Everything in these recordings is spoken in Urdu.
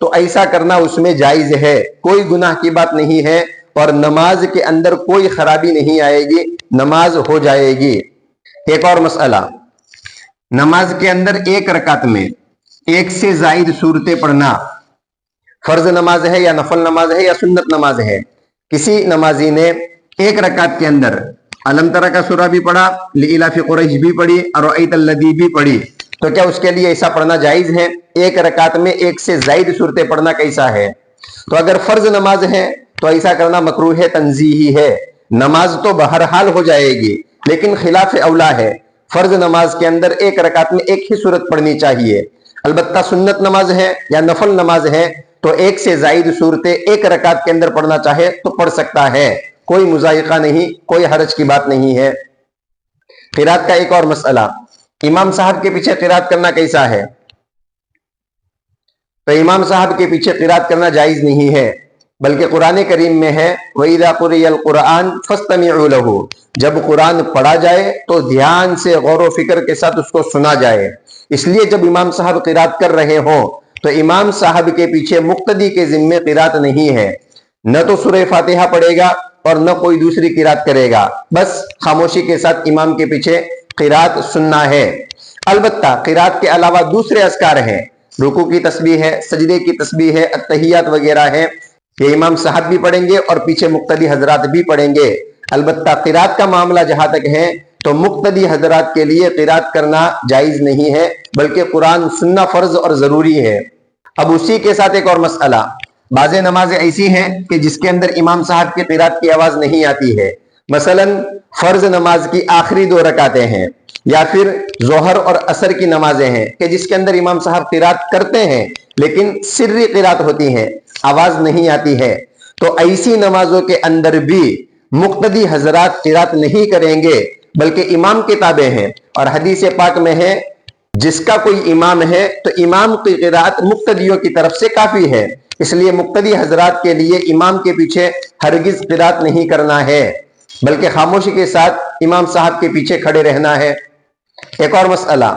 تو ایسا کرنا اس میں جائز ہے، کوئی گناہ کی بات نہیں ہے، اور نماز کے اندر کوئی خرابی نہیں آئے گی، نماز ہو جائے گی۔ ایک اور مسئلہ، نماز کے اندر ایک رکعت میں ایک سے زائد صورتیں پڑھنا فرض نماز ہے یا نفل نماز ہے یا سنت نماز ہے؟ کسی نمازی نے ایک رکعت کے اندر علم ترى کا سورہ بھی پڑھا، لإلاف قریش بھی پڑھی، ارأیت الذی بھی پڑھی، تو کیا اس کے لیے ایسا پڑھنا جائز ہے؟ ایک رکعت میں ایک سے زائد صورتیں پڑھنا کیسا ہے؟ تو اگر فرض نماز ہے تو ایسا کرنا مکروہ تنزیہی ہے، نماز تو بہرحال ہو جائے گی، لیکن خلاف اولا ہے، فرض نماز کے اندر ایک رکعت میں ایک ہی صورت پڑھنی چاہیے۔ البتہ سنت نماز ہے یا نفل نماز ہے تو ایک سے زائد صورتیں ایک رکعت کے اندر پڑھنا چاہے تو پڑھ سکتا ہے، کوئی مضائقہ نہیں، کوئی حرج کی بات نہیں ہے۔ قرات کا ایک اور مسئلہ، امام صاحب کے پیچھے قرات کرنا کیسا ہے؟ تو امام صاحب کے پیچھے قرات کرنا جائز نہیں ہے، بلکہ قرآن کریم میں ہے وَإِذَا قُرِئَ الْقُرْآنُ فَاسْتَمِعُوا لَهُ، جب قرآن پڑھا جائے تو دھیان سے غور و فکر کے ساتھ اس کو سنا جائے۔ اس لیے جب امام صاحب قرات کر رہے ہوں تو امام صاحب کے پیچھے مقتدی کے ذمے قرات نہیں ہے، نہ تو سورہ فاتحہ پڑھے گا اور نہ کوئی دوسری قرات کرے گا، بس خاموشی کے ساتھ امام کے پیچھے قرات سننا ہے۔ البتہ قرات کے علاوہ دوسرے اذکار ہیں، رکوع کی تسبیح ہے، سجدے کی تسبیح ہے، التحیات وغیرہ ہے، یہ امام صاحب بھی پڑھیں گے اور پیچھے مقتدی حضرات بھی پڑھیں گے۔ البتہ قرات کا معاملہ جہاں تک ہے تو مقتدی حضرات کے لیے قرات کرنا جائز نہیں ہے، بلکہ قرآن سننا فرض اور ضروری ہے۔ اب اسی کے ساتھ ایک اور مسئلہ، بعض نمازیں ایسی ہیں کہ جس کے اندر امام صاحب کی قرات کی آواز نہیں آتی ہے، مثلا فرض نماز کی آخری 2 رکعتیں ہیں، یا پھر ظہر اور عصر کی نمازیں ہیں کہ جس کے اندر امام صاحب قرات کرتے ہیں لیکن سری قرات ہوتی ہے، آواز نہیں آتی ہے، تو ایسی نمازوں کے اندر بھی مقتدی حضرات قرات نہیں کریں گے بلکہ امام کے تابع ہیں، اور حدیث پاک میں ہے جس کا کوئی امام ہے تو امام کی قرات مقتدیوں کی طرف سے کافی ہے، اس لیے مقتدی حضرات کے لیے امام کے پیچھے ہرگز قرات نہیں کرنا ہے، بلکہ خاموشی کے ساتھ امام صاحب کے پیچھے کھڑے رہنا ہے۔ ایک اور مسئلہ،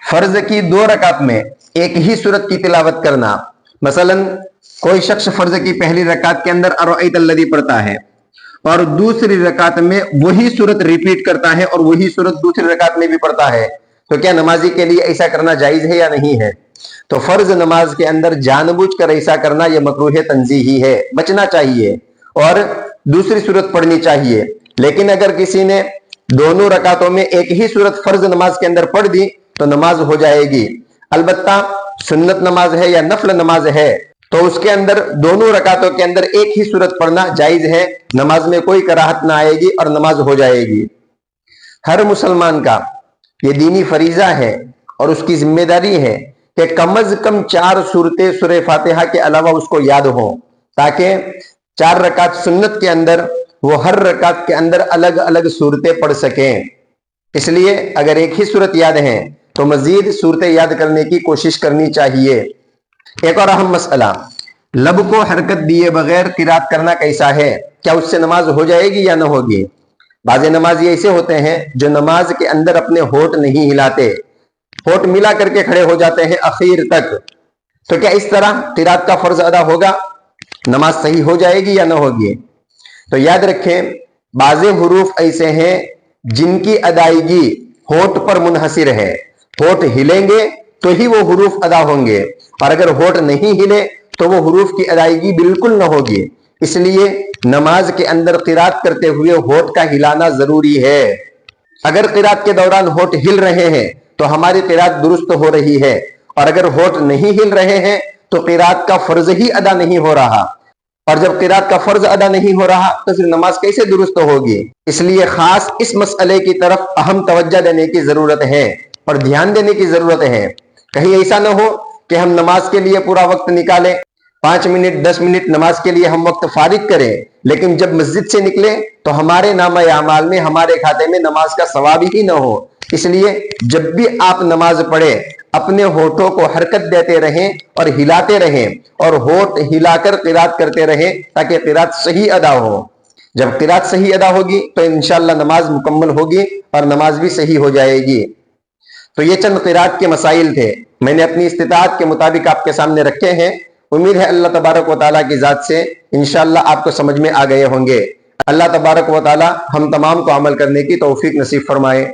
فرض کی 2 رکعت میں ایک ہی سورت کی تلاوت کرنا، مثلا کوئی شخص فرض کی پہلی رکعت کے اندر ارأیت الذی پڑھتا ہے اور دوسری رکعت میں وہی سورت ریپیٹ کرتا ہے اور وہی سورت دوسری رکعت میں بھی پڑھتا ہے، تو کیا نمازی کے لیے ایسا کرنا جائز ہے یا نہیں ہے؟ تو فرض نماز کے اندر جان بوجھ کر ایسا کرنا یہ مکروہ تنزیہی ہے، بچنا چاہیے اور دوسری سورت پڑھنی چاہیے۔ لیکن اگر کسی نے دونوں رکعتوں میں ایک ہی سورت فرض نماز کے اندر پڑھ دی تو نماز ہو جائے گی۔ البتہ سنت نماز ہے یا نفل نماز ہے تو اس کے اندر دونوں رکعتوں کے اندر ایک ہی سورت پڑھنا جائز ہے، نماز میں کوئی کراہت نہ آئے گی اور نماز ہو جائے گی۔ ہر مسلمان کا یہ دینی فریضہ ہے اور اس کی ذمہ داری ہے کہ کم از کم 4 سورتیں سورہ فاتحہ کے علاوہ اس کو یاد ہوں، تاکہ 4 رکعت سنت کے اندر وہ ہر رکعت کے اندر الگ الگ سورتیں پڑھ سکیں۔ اس لیے اگر ایک ہی سورت یاد ہے تو مزید صورتیں یاد کرنے کی کوشش کرنی چاہیے۔ ایک اور اہم مسئلہ، لب کو حرکت دیے بغیر قرات کرنا کیسا ہے؟ کیا اس سے نماز ہو جائے گی یا نہ ہوگی؟ بعض نمازی ایسے ہوتے ہیں جو نماز کے اندر اپنے ہونٹ نہیں ہلاتے، ہونٹ ملا کر کے کھڑے ہو جاتے ہیں اخیر تک، تو کیا اس طرح قرات کا فرض ادا ہوگا؟ نماز صحیح ہو جائے گی یا نہ ہوگی؟ تو یاد رکھیں، بعض حروف ایسے ہیں جن کی ادائیگی ہونٹ پر منحصر ہے، ہونٹ ہلیں گے تو ہی وہ حروف ادا ہوں گے، اور اگر ہونٹ نہیں ہلے تو وہ حروف کی ادائیگی بالکل نہ ہوگی۔ اس لیے نماز کے اندر قرات کرتے ہوئے ہونٹ کا ہلانا ضروری ہے۔ اگر قرات کے دوران ہونٹ ہل رہے ہیں تو ہماری قرات درست ہو رہی ہے، اور اگر ہونٹ نہیں ہل رہے ہیں تو قرات کا فرض ہی ادا نہیں ہو رہا، اور جب قرات کا فرض ادا نہیں ہو رہا تو پھر نماز کیسے درست ہوگی؟ اس لیے خاص اس مسئلے کی طرف اہم توجہ دینے کی ضرورت ہے اور دھیان دینے کی ضرورت ہے۔ کہیں ایسا نہ ہو کہ ہم نماز کے لیے پورا وقت نکالیں، 5 منٹ 10 منٹ نماز کے لیے ہم وقت فارغ کریں، لیکن جب مسجد سے نکلیں تو ہمارے نامہ اعمال میں، ہمارے کھاتے میں نماز کا ثواب ہی نہ ہو۔ اس لیے جب بھی آپ نماز پڑھیں اپنے ہونٹوں کو حرکت دیتے رہیں اور ہلاتے رہیں، اور ہونٹ ہلا کر قرات کرتے رہیں تاکہ قرات صحیح ادا ہو۔ جب قرات صحیح ادا ہوگی تو انشاءاللہ نماز مکمل ہوگی اور نماز بھی صحیح ہو جائے گی۔ تو یہ چند قرات کے مسائل تھے، میں نے اپنی استطاعت کے مطابق آپ کے سامنے رکھے ہیں۔ امید ہے اللہ تبارک و تعالیٰ کی ذات سے انشاءاللہ آپ کو سمجھ میں آ گئے ہوں گے۔ اللہ تبارک و تعالیٰ ہم تمام کو عمل کرنے کی توفیق نصیب فرمائے۔